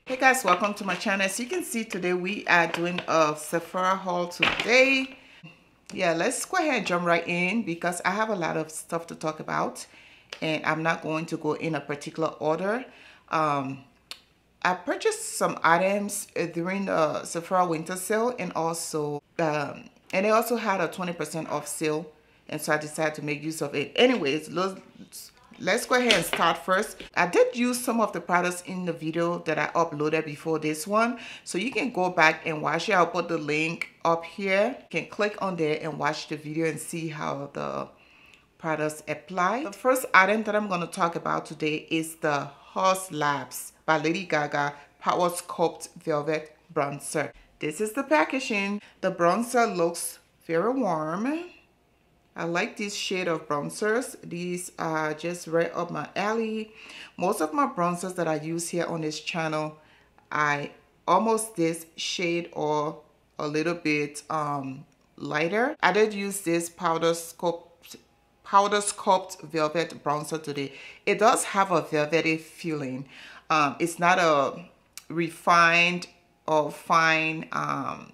Hey guys, welcome to my channel. As you can see, today we are doing a Sephora haul today. Yeah, let's go ahead and jump right in because I have a lot of stuff to talk about and I'm not going to go in a particular order. I purchased some items during the Sephora winter sale, and also they also had a 20% off sale, and so I decided to make use of it. Anyways, let's go ahead and start first. I did use some of the products in the video that I uploaded before this one, so you can go back and watch it. I'll put the link up here. You can click on there and watch the video and see how the products apply. The first item that I'm going to talk about today is the Haus Labs by Lady Gaga Power Sculpt Velvet Bronzer. This is the packaging. The bronzer looks very warm. I like this shade of bronzers. These are just right up my alley. Most of my bronzers that I use here on this channel, I almost this shade or a little bit lighter. I did use this Powder Sculpt Velvet Bronzer today. It does have a velvety feeling. It's not a refined or fine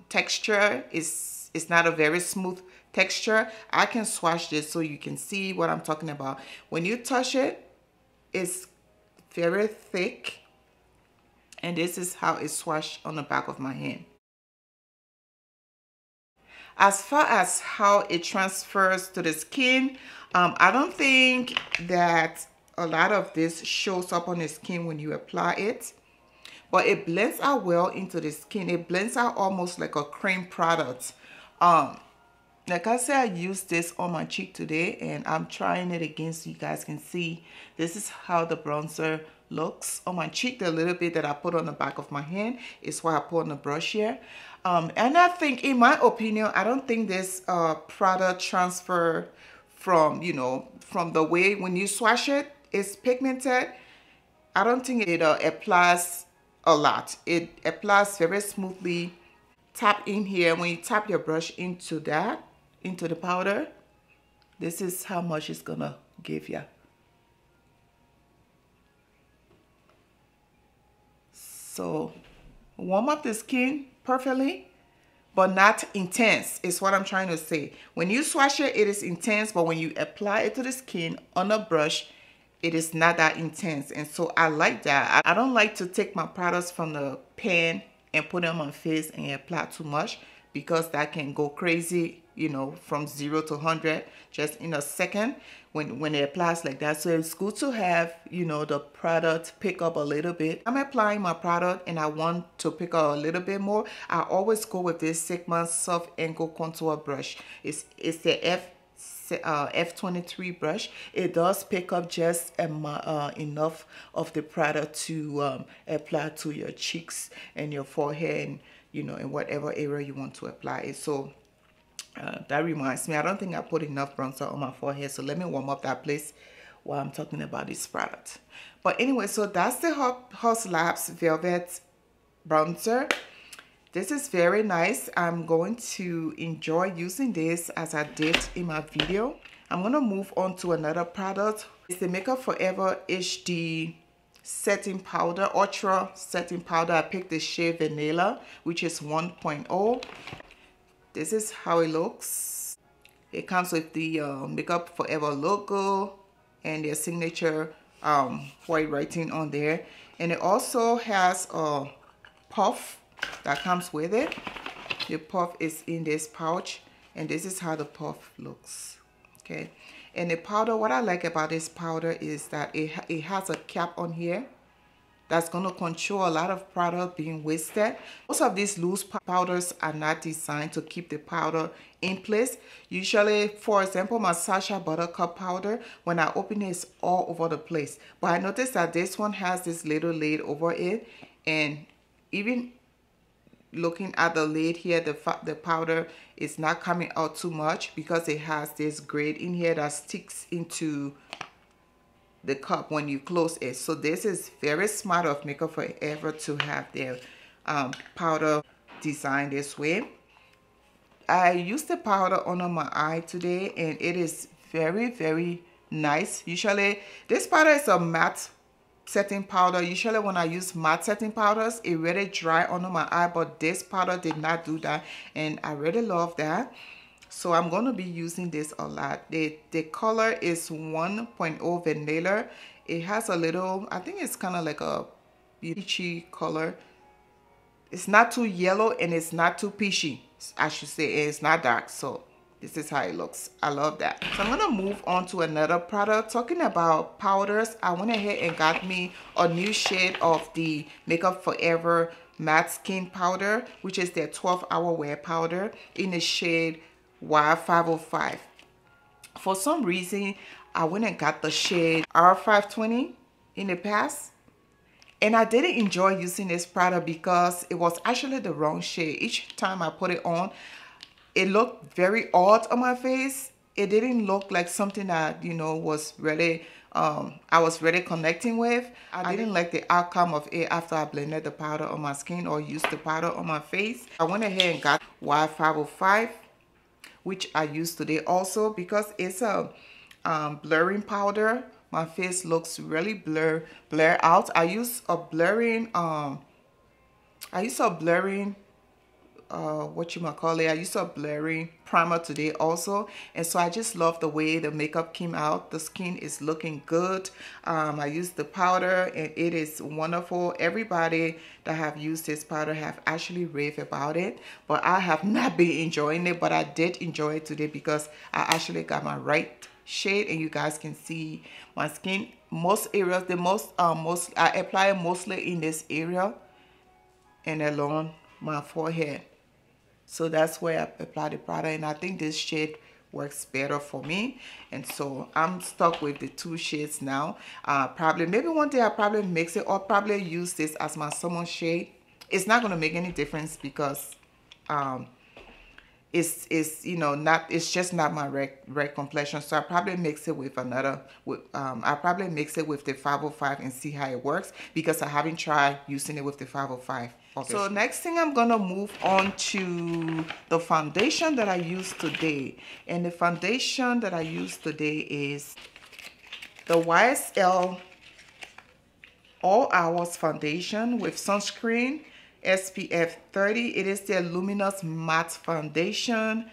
texture. It's not a very smooth texture. I can swatch this so you can see what I'm talking about. When you touch it, it's very thick, and this is how it's swatched on the back of my hand. As far as how it transfers to the skin, I don't think that a lot of this shows up on the skin when you apply it, but it blends out well into the skin. It blends out almost like a cream product. Like I said, I used this on my cheek today, and I'm trying it again so you guys can see. This is how the bronzer looks on my cheek. The little bit that I put on the back of my hand is what I put on the brush here. And I think, in my opinion, I don't think this product transfer from, from the way when you swatch it, it's pigmented. I don't think it applies a lot. It applies very smoothly. Tap in here. When you tap your brush into the powder, this is how much it's gonna give you. So warm up the skin perfectly, but not intense, is what I'm trying to say. When you swatch it, it is intense, but when you apply it to the skin on a brush, it is not that intense. And so I like that. I don't like to take my products from the pan and put them on my face and apply too much, because that can go crazy, from 0 to 100 just in a second when it applies like that. So it's good to have, the product pick up a little bit. I'm applying my product and I want to pick up a little bit more. I always go with this Sigma Soft Angle Contour brush. It's the F23 brush. It does pick up just enough of the product to apply to your cheeks and your forehead, and in whatever area you want to apply it. So that reminds me, I don't think I put enough bronzer on my forehead, so let me warm up that place while I'm talking about this product. But anyway, so that's the Haus Labs Velvet Bronzer. This is very nice. I'm going to enjoy using this as I did in my video. I'm going to move on to another product. It's the Makeup Forever HD setting powder, ultra setting powder. I picked the shade Vanilla, which is 1.0. This is how it looks. It comes with the Makeup Forever logo and their signature white writing on there. And it also has a puff that comes with it. The puff is in this pouch, and this is how the puff looks. Okay, and the powder, what I like about this powder is that it has a cap on here that's going to control a lot of product being wasted. Most of these loose powders are not designed to keep the powder in place. Usually, for example, my Sacha Buttercup powder, when I open it, it's all over the place. But I noticed that this one has this little lid over it, and even looking at the lid here, the powder is not coming out too much because it has this grid in here that sticks into the cup when you close it. So this is very smart of Makeup Forever to have their powder designed this way. I used the powder under my eye today, and it is very, very nice. Usually this powder is a matte setting powder. Usually when I use matte setting powders, it really dry under my eye, but this powder did not do that, and I really love that. So I'm going to be using this a lot. The color is 1.0 vanilla. It has a little, I think it's kind of like a peachy color. It's not too yellow and it's not too peachy, I should say. It's not dark, so this is how it looks. I love that. So I'm going to move on to another product. Talking about powders, I went ahead and got me a new shade of the Makeup Forever Matte Skin Powder, which is their 12-hour wear powder in the shade Y505. For some reason, I went and got the shade R520 in the past. And I didn't enjoy using this product because it was actually the wrong shade. Each time I put it on, it looked very odd on my face. It didn't look like something that, you know, was really, I was really connecting with. I didn't like the outcome of it after I blended the powder on my skin or used the powder on my face. I went ahead and got Y505, which I use today also because it's a blurring powder. My face looks really blur out. I use a blurring primer today also, and so I just love the way the makeup came out. The skin is looking good. I used the powder and it is wonderful. Everybody that have used this powder have actually raved about it, but I have not been enjoying it, but I did enjoy it today because I actually got my right shade, and you guys can see my skin. Most areas, I apply it mostly in this area and along my forehead. So that's where I apply the product, and I think this shade works better for me, and so I'm stuck with the two shades now. Probably maybe one day I'll probably mix it or probably use this as my summer shade. It's not going to make any difference because it's you know, not, it's just not my red complexion. So I probably mix it with another, I probably mix it with the 505 and see how it works because I haven't tried using it with the 505. So next thing, I'm gonna move on to the foundation that I used today, and the foundation that I used today is the YSL All Hours foundation with sunscreen, SPF 30. It is the luminous matte foundation,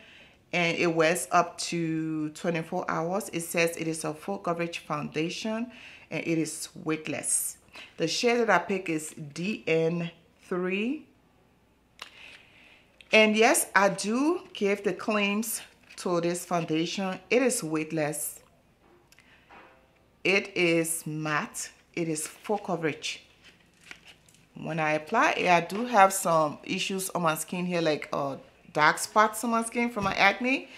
and it wears up to 24 hours. It says it is a full coverage foundation and it is weightless. The shade that I pick is DN3. And yes, I do give the claims to this foundation. It is weightless. It is matte. It is full coverage. When I apply it, I do have some issues on my skin here, like dark spots on my skin from my acne.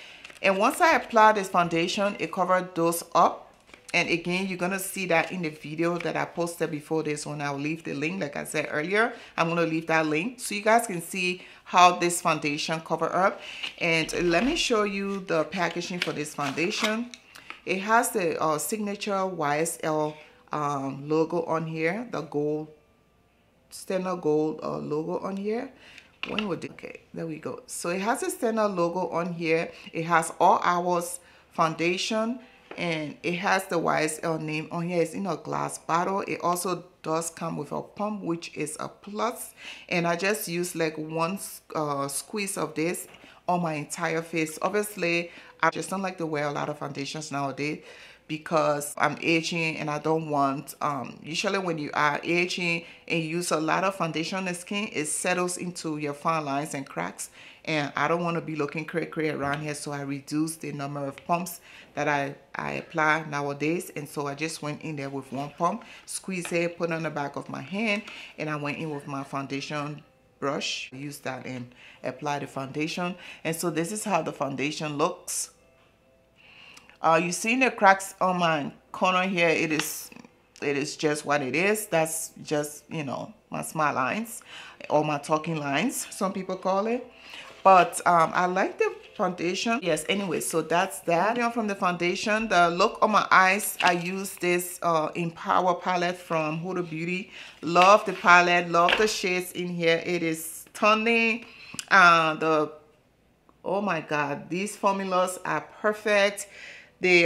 And once I apply this foundation, it covered those up. And again, you're gonna see that in the video that I posted before this one. I'll leave the link, like I said earlier. I'm gonna leave that link so you guys can see how this foundation cover up. And let me show you the packaging for this foundation. It has the signature YSL logo on here, the gold, standard gold logo on here. When would it, okay, there we go. So it has a standard logo on here. It has All Hours foundation, and it has the YSL name on here. It's in a glass bottle. It also does come with a pump, which is a plus. And I just used like one squeeze of this on my entire face. Obviously, I just don't like to wear a lot of foundations nowadays because I'm aging, and I don't want, usually when you are aging and you use a lot of foundation on the skin, it settles into your fine lines and cracks, and I don't want to be looking cray around here. So I reduced the number of pumps that I apply nowadays, and so I just went in there with one pump, squeeze it, put it on the back of my hand, and I went in with my foundation brush, use that and apply the foundation. And so this is how the foundation looks. You see the cracks on my corner here. It is just what it is. That's just, you know, my smile lines or my talking lines, some people call it. But I like the foundation. Yes, anyway, so that's that. From the foundation, the look on my eyes, I use this Empower palette from Huda Beauty. Love the palette, love the shades in here. It is stunning. Oh my God, these formulas are perfect. The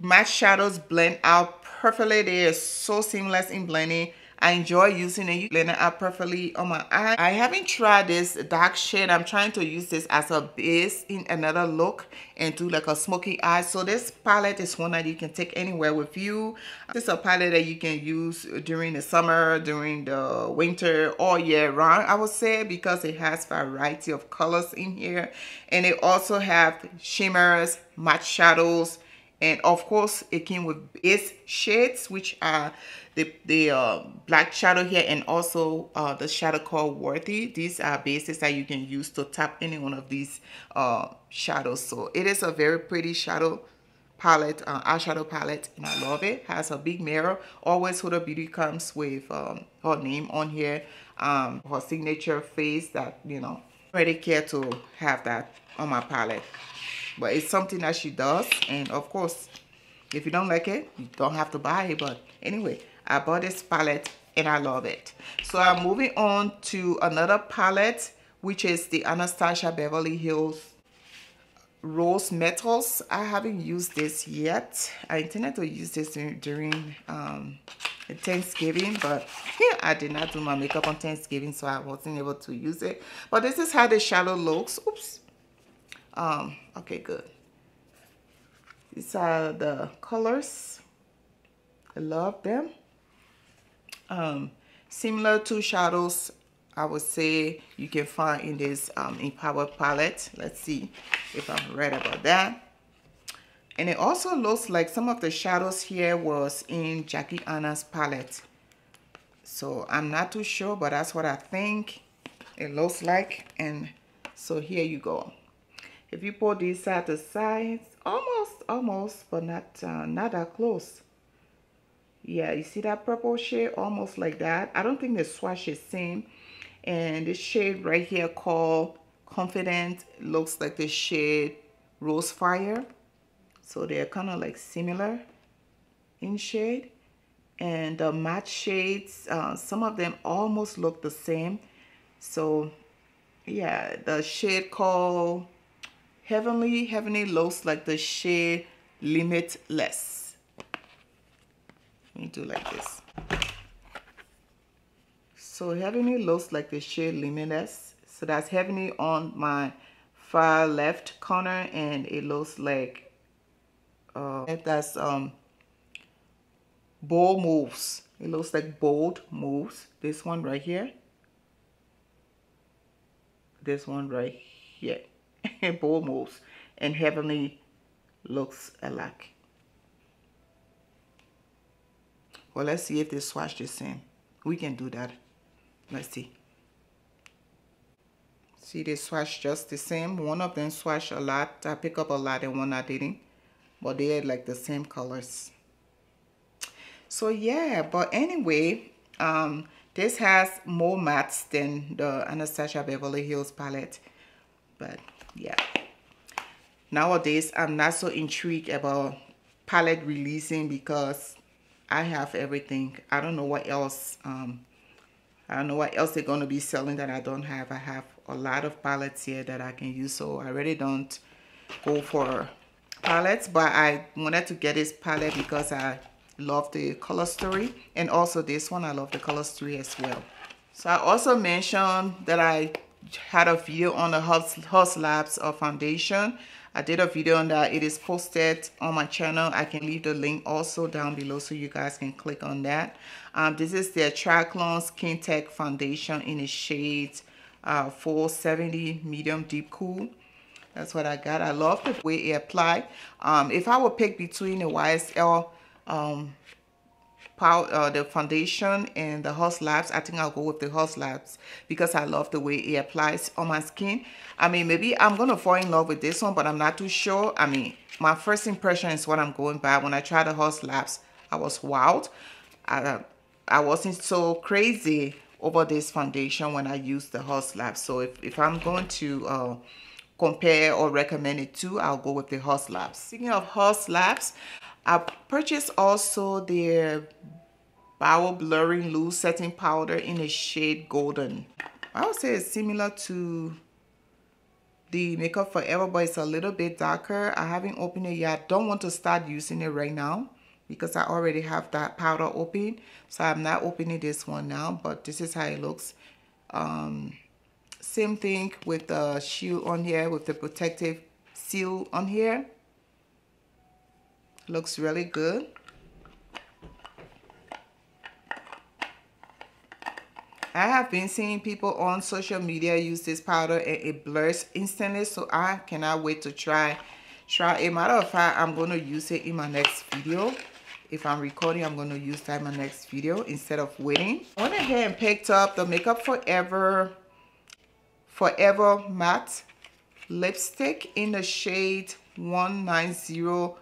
matte shadows blend out perfectly. They are so seamless in blending. I enjoy using it. You blend it out perfectly on my eye. I haven't tried this dark shade. I'm trying to use this as a base in another look and do like a smoky eye. So this palette is one that you can take anywhere with you. This is a palette that you can use during the summer, during the winter, all year round, I would say, because it has variety of colors in here. And it also have shimmers, matte shadows, and of course it came with base shades, which are the black shadow here, and also the shadow called Worthy. These are bases that you can use to tap any one of these shadows. So it is a very pretty shadow palette, eyeshadow palette, and I love it. Has a big mirror. Always Huda Beauty comes with her name on here, her signature face that, you know, I really care to have that on my palette. But it's something that she does, and of course, if you don't like it, you don't have to buy it. But anyway, I bought this palette and I love it. So I'm moving on to another palette, which is the Anastasia Beverly Hills Rose Metals. I haven't used this yet. I intended to use this during Thanksgiving, but yeah, I did not do my makeup on Thanksgiving, so I wasn't able to use it. But this is how the shadow looks. Oops. Okay, good. These are the colors. I love them. Similar to shadows, I would say you can find in this Empower palette. Let's see if I'm right about that. And it also looks like some of the shadows here was in Jackie Anna's palette. So I'm not too sure, but that's what I think it looks like. And so here you go. If you pull these side to sides, almost, but not that close. Yeah, you see that purple shade? Almost like that. I don't think the swatch is same. And this shade right here called Confident looks like the shade Rose Fire. So they're kind of like similar in shade. And the matte shades, some of them almost look the same. So yeah, the shade called Heavenly looks like the shade Limitless. Let me do like this. So Heavenly looks like the shade Limitless. So that's Heavenly on my far left corner, and it looks like that's Bold Moves. It looks like Bold Moves. This one right here. This one right here. Bold Moves. And Heavenly looks alike. Well, let's see if they swatch the same. We can do that. Let's see. See, they swatch just the same. One of them swatched a lot. I pick up a lot and one I didn't. But they had like the same colors. So yeah, but anyway, this has more mattes than the Anastasia Beverly Hills palette. But yeah. Nowadays, I'm not so intrigued about palette releasing because I have everything. I don't know what else. I don't know what else they're going to be selling that I don't have. I have a lot of palettes here that I can use. So I really don't go for palettes. But I wanted to get this palette because I love the color story. And also this one, I love the color story as well. So I also mentioned that I had a video on the Haus Labs foundation. I did a video on that. It is posted on my channel. I can leave the link also down below so you guys can click on that. This is the Triathlon Skin Tech Foundation in the shade 470 Medium Deep Cool. That's what I got. I love the way it applied. If I would pick between the YSL the foundation and the Haus Labs, I think I'll go with the Haus Labs because I love the way it applies on my skin. I mean, maybe I'm gonna fall in love with this one, but I'm not too sure. I mean, my first impression is what I'm going by. When I tried the Haus Labs, I was wowed. I wasn't so crazy over this foundation when I used the Haus Labs. So if I'm going to compare or recommend it to, I'll go with the Haus Labs. Speaking of Haus Labs, I purchased also their Brow Blurring Loose Setting Powder in the shade Golden. I would say it's similar to the Makeup Forever, but it's a little bit darker. I haven't opened it yet. I don't want to start using it right now because I already have that powder open. So I'm not opening this one now, but this is how it looks. Same thing with the shield on here, with the protective seal on here. Looks really good. I have been seeing people on social media use this powder and it blurs instantly, so I cannot wait to try it. Matter of fact, I'm going to use it in my next video. If I'm recording, I'm going to use that in my next video instead of waiting. I went ahead and picked up the Makeup Forever Matte Lipstick in the shade 190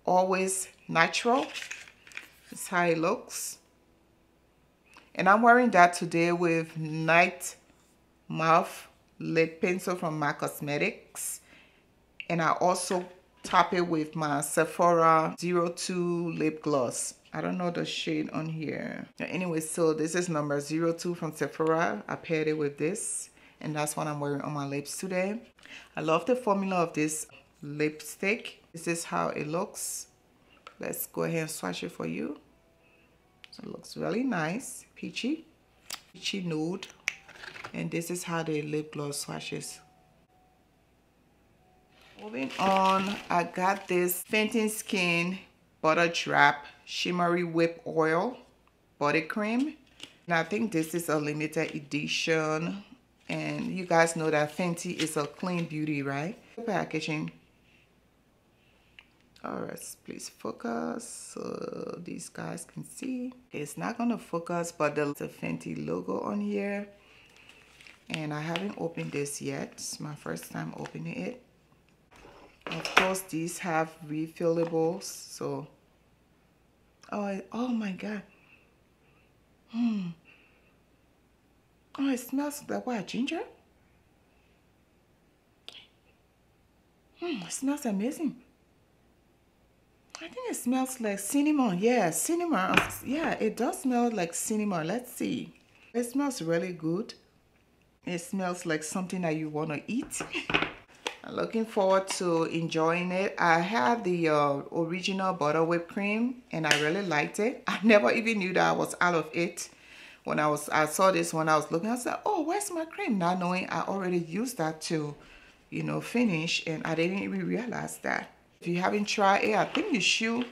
Always Natural. That's how it looks. And I'm wearing that today with Night Mouth Lip Pencil from MAC Cosmetics. And I also top it with my Sephora 02 Lip Gloss. I don't know the shade on here. Anyway, so this is number 02 from Sephora. I paired it with this. And that's what I'm wearing on my lips today. I love the formula of this lipstick. This is how it looks. Let's go ahead and swatch it for you. So it looks really nice, peachy nude. And this is how the lip gloss swatches. Moving on, I got this Fenty Skin Butter Drop Shimmery Whip Oil Body Cream. And I think this is a limited edition. And you guys know that Fenty is a clean beauty, right? The packaging. Alright, please focus so these guys can see. It's not gonna focus, but the Fenty logo on here. And I haven't opened this yet. It's my first time opening it. Of course, these have refillables. So, oh my god. Oh, it smells like what? Ginger? It smells amazing. I think it smells like cinnamon. Yeah, cinnamon. Yeah, it does smell like cinnamon. Let's see. It smells really good. It smells like something that you want to eat. I'm looking forward to enjoying it. I had the original butter whipped cream and I really liked it. I never even knew that I was out of it. When I saw this when I was looking, I said, oh, where's my cream? Not knowing I already used that to, you know, finish, and I didn't even realize that. If you haven't tried it, I think you should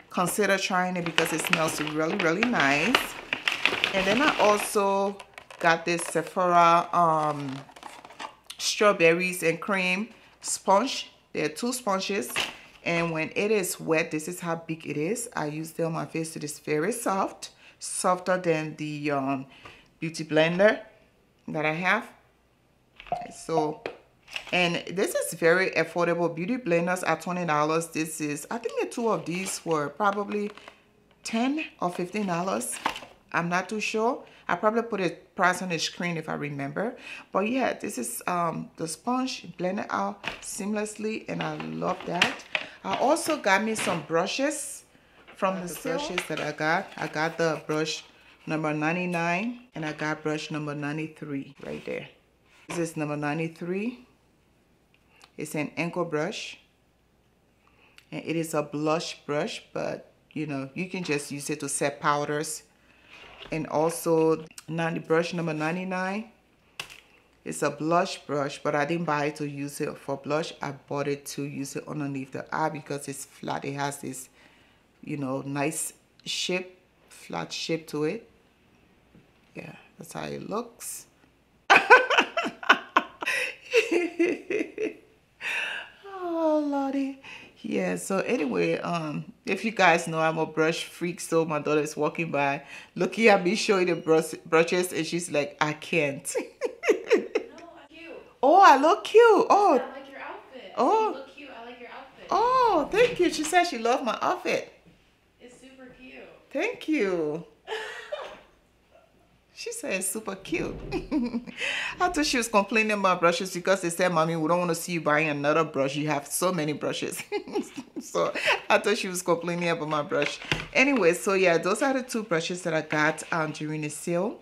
consider trying it because it smells really, really nice. And then I also got this Sephora strawberries and cream sponge. There are 2 sponges. And when it is wet, this is how big it is. I use them on my face. It is very soft. Softer than the beauty blender that I have. So, and this is very affordable. Beauty blenders are $20. This is, I think the 2 of these were probably $10 or $15. I'm not too sure. I probably put a price on the screen if I remember. But yeah, this is the sponge blended out seamlessly, and I love that. I also got me some brushes from the brushes that I got. I got the brush number 99 and I got brush number 93 right there. This is number 93. It's an ankle brush. And it is a blush brush, but you know, you can just use it to set powders. And also brush number 99. It's a blush brush, but I didn't buy it to use it for blush. I bought it to use it underneath the eye because it's flat. It has this, you know, nice shape, flat shape to it. Yeah, that's how it looks. Oh Lordy. Yeah, so anyway, if you guys know, I'm a brush freak, so my daughter is walking by looking at me showing the brushes, and she's like, I can't. No, I'm cute. Oh, I look cute. Oh, I like your outfit. Oh, you look cute. I like your outfit. Oh, thank you. She said she loved my outfit. It's super cute. Thank you. She said it's super cute. I thought she was complaining about brushes because they said, Mommy, we don't want to see you buying another brush. You have so many brushes. So I thought she was complaining about my brush. Anyway, so yeah, those are the 2 brushes that I got during the sale.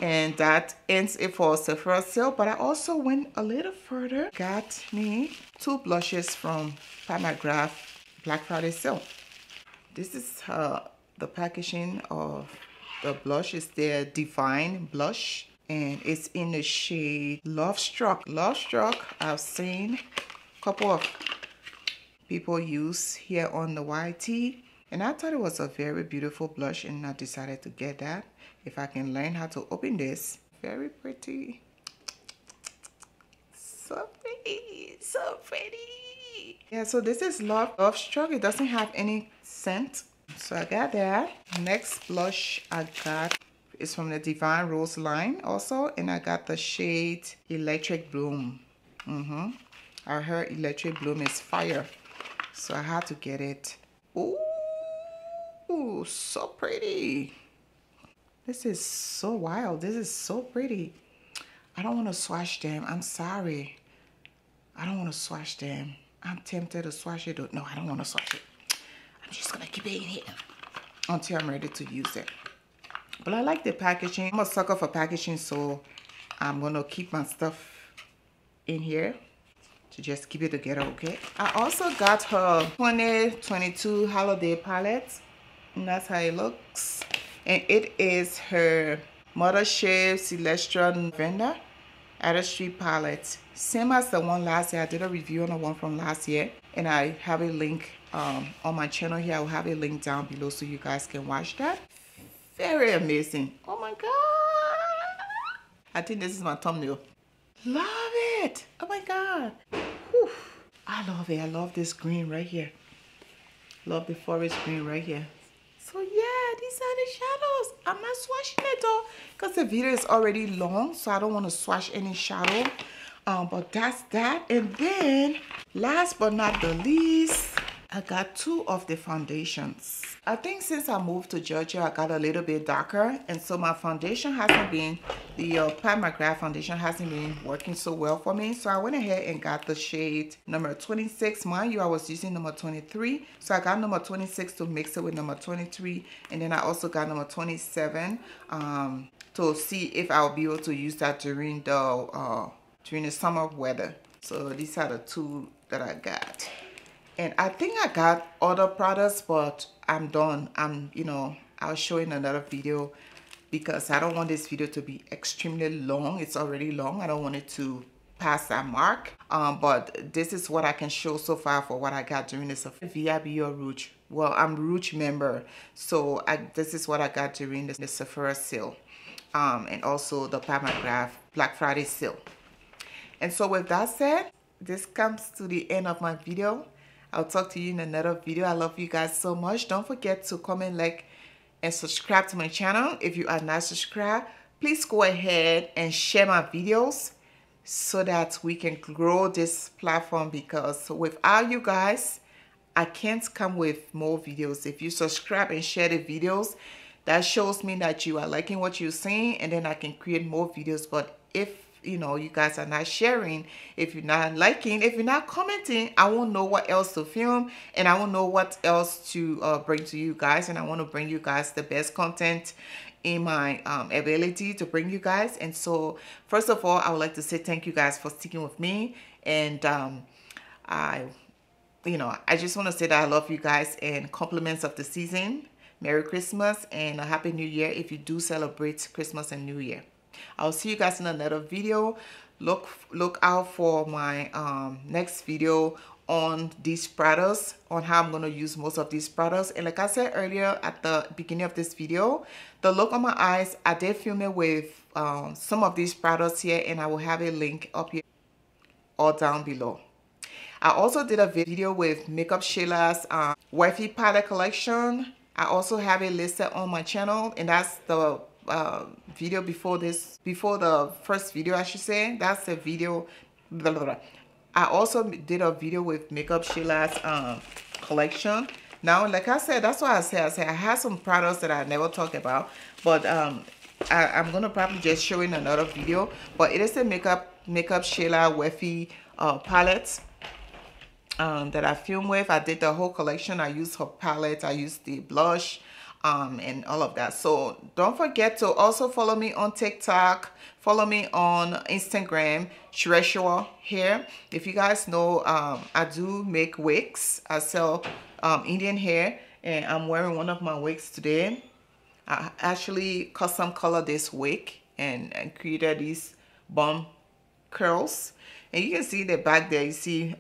And that ends it for Sephora sale. But I also went a little further. Got me 2 blushes from Mcgrath Black Friday sale. This is the packaging of the blush. Is their Divine blush, and it's in the shade Love Struck. Love Struck, I've seen a couple of people use here on the YT, and I thought it was a very beautiful blush, and I decided to get that. If I can learn how to open this. Very pretty. So pretty, so pretty. Yeah, so this is Love Struck. It doesn't have any scent, so I got that. Next blush I got is from the Divine Rose line also, and I got the shade Electric Bloom. I heard Electric Bloom is fire, so I had to get it. Ooh, so pretty. This is so wild. This is so pretty. I don't want to swatch them. I'm sorry. I don't want to swatch them. I'm tempted to swatch it. No, I don't want to swatch it. I'm just going to keep it in here until I'm ready to use it. But I like the packaging. I'm a sucker for packaging, so I'm going to keep my stuff in here to just keep it together, okay? I also got her 2022 holiday palette, and that's how it looks. And it is her Mother Shave Celestial Lavender Artistry palette, same as the one last year. I did a review on the one from last year, and I have a link on my channel here. I'll have a link down below so you guys can watch that. Very amazing. Oh my god, I think this is my thumbnail. Love it. Oh my god. Whew. I love it. I love this green right here. Love the forest green right here. So yeah, these are the shadows. I'm not swatching it though, because the video is already long, so I don't want to swatch any shadow. But that's that. And then last but not the least, I got two of the foundations. I think since I moved to Georgia, I got a little bit darker, and so my foundation hasn't been, the Mcgrath foundation hasn't been working so well for me. So I went ahead and got the shade number 26. Mind you, I was using number 23. So I got number 26 to mix it with number 23. And then I also got number 27 to see if I'll be able to use that during the summer weather. So these are the two that I got. And I think I got other products, but I'm done. I'll show in another video because I don't want this video to be extremely long. It's already long. I don't want it to pass that mark. But this is what I can show so far for what I got during this VIB or Rouge. Well, I'm Rouge member, so this is what I got during the Sephora sale, and also the Mcgrath Black Friday sale. And so with that said, this comes to the end of my video. I'll talk to you in another video. I love you guys so much. Don't forget to comment, like, and subscribe to my channel. If you are not subscribed, please go ahead and share my videos so that we can grow this platform, because without you guys, I can't come with more videos. If you subscribe and share the videos, that shows me that you are liking what you're seeing, and then I can create more videos. But if you guys are not sharing, if you're not liking, if you're not commenting, I won't know what else to film, and I won't know what else to bring to you guys. And I want to bring you guys the best content in my ability to bring you guys. And so first of all, I would like to say thank you guys for sticking with me, and I just want to say that I love you guys, and compliments of the season. Merry Christmas and a Happy New Year if you do celebrate Christmas and New Year. I'll see you guys in another video. Look out for my next video on these products, on how I'm going to use most of these products. And like I said earlier at the beginning of this video, the look on my eyes, I did film it with some of these products here, and I will have a link up here or down below. I also did a video with Makeup Sheila's Wifey palette collection. I also have it listed on my channel, and that's the video before this, before the first video I should say. That's the video. Blah, blah, blah. I also did a video with Makeup Sheila's collection. Now, like I said, that's why I have some products that I never talked about, but I'm gonna probably just show in another video. But it is a Makeup Sheila Wifey palette that I filmed with. I did the whole collection. I used her palette, I used the blush, and all of that. So don't forget to also follow me on TikTok, follow me on Instagram, Treasure Hair. If you guys know, I do make wigs. I sell Indian hair, and I'm wearing one of my wigs today. I actually custom colored this wig and created these bun curls. And you can see the back there, you see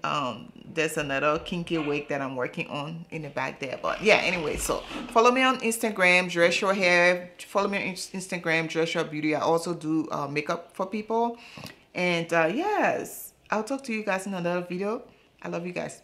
there's another kinky wig that I'm working on in the back there. But yeah, anyway, so follow me on Instagram, Dress Your Hair. Follow me on Instagram, Dress Your Beauty. I also do makeup for people. And yes, I'll talk to you guys in another video. I love you guys.